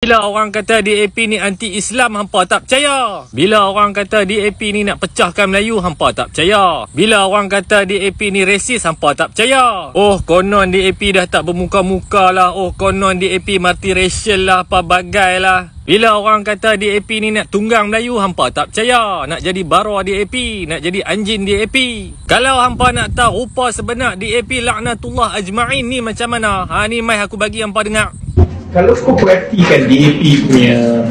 Bila orang kata DAP ni anti-Islam, hampa tak percaya. Bila orang kata DAP ni nak pecahkan Melayu, hampa tak percaya. Bila orang kata DAP ni resis, hampa tak percaya. Oh, konon DAP dah tak bermuka-muka lah. Oh, konon DAP multiracial lah, apa bagai lah. Bila orang kata DAP ni nak tunggang Melayu, hampa tak percaya. Nak jadi bara DAP, nak jadi anjing DAP. Kalau hampa nak tahu rupa sebenar DAP laknatullah ajma'in ni macam mana, ni mai aku bagi hampa dengar. Kalau kau perhatikan DAP punya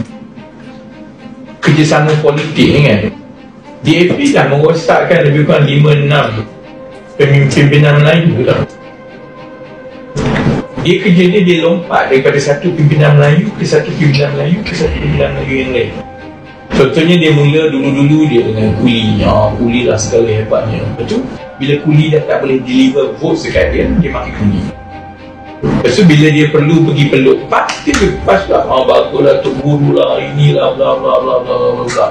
kerjasama politik ni kan, DAP dah merosakkan lebih kurang 5-6 pimpinan Melayu tau. Dia kerja dia lompat daripada satu pimpinan Melayu ke satu pimpinan Melayu ke satu pimpinan Melayu yang lain. Contohnya dia mula dulu-dulu dia dengan Kuli. Kuli lah segala hebatnya. Lepas tu bila Kuli dah tak boleh deliver votes dekat dia makin Kuli. Lepas tu bila dia perlu pergi peluk PAS, dia lepas lah, baguslah Tok Guru lah, inilah bla bla bla bla bla.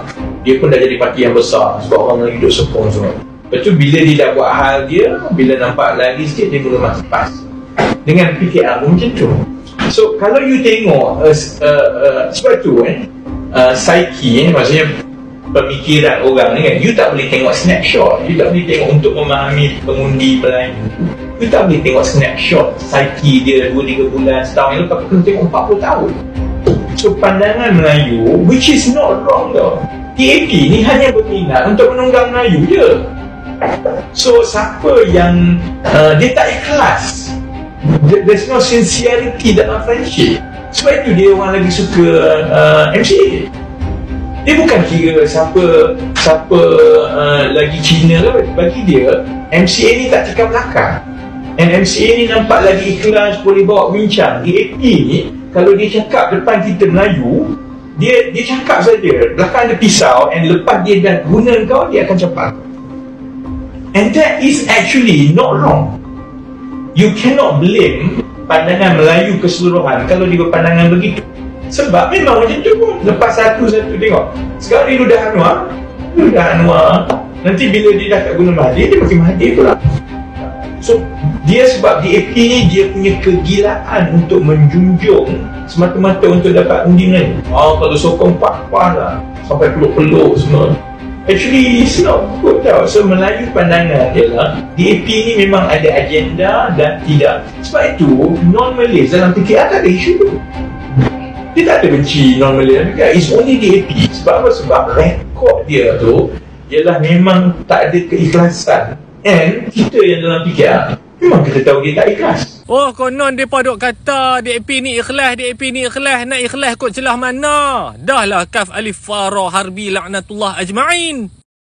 Dia pun dah jadi parti yang besar sebab orang lagi duduk sokong semua. Lepas tu bila dia dah buat hal dia, bila nampak lagi sikit, dia mula masuk PAS dengan PKR pun macam tu. So kalau you tengok sebab tu psyche maksudnya pemikiran orang ni kan, you tak boleh tengok snapshot, you tak boleh tengok untuk memahami pengundi Melayu. You tak boleh tengok snapshot psyche dia 2-3 bulan, setahun yang lepas, kena tengok 40 tahun. So pandangan Melayu, which is not wrong tau, DAP ni hanya berminat untuk menunggang Melayu je. So siapa yang dia tak ikhlas, there's no sincerity dalam friendship. Sebab itu dia orang lagi suka MCA. Dia bukan kira siapa lagi Cina ke. Bagi dia MCA ni tak tikam belakang, and MCA ni nampak lagi ikhlas, boleh bawa bincang. DAP ni kalau dia cakap depan kita Melayu, dia cakap saja, belakang ada pisau, and lepas dia dah guna kau, dia akan cepat. And that is actually not wrong. You cannot blame pandangan Melayu keseluruhan kalau dia berpandangan begitu. Sebab memang macam tu pun. Lepas satu-satu tengok. Sekarang dia Ludah Anwar. Nanti bila dia dah tak guna Mahathir, dia makin Mahathir pula. So dia sebab DAP ni dia punya kegilaan untuk menjunjung semata-mata untuk dapat undi Melayu. Kalau sokong pak-pak lah, sampai peluk-peluk semua. Actually it's not good tau. So Melayu pandangan ialah DAP ni memang ada agenda dan tidak. Sebab itu non-Malays dalam PKR tak ada isu tu. Dia tak ada benci non-Malay dalam PKR. It's only DAP. Sebab apa? Sebab rekod dia tu ialah memang tak ada keikhlasan. And kita yang dalam PKR memang kita tahu dia tak ikhlas. Oh, konon mereka duk kata DAP ni ikhlas, DAP ni ikhlas. Nak ikhlas kot celah mana? Dah lah kaf alif fa ra harbi laknatullah ajma'in.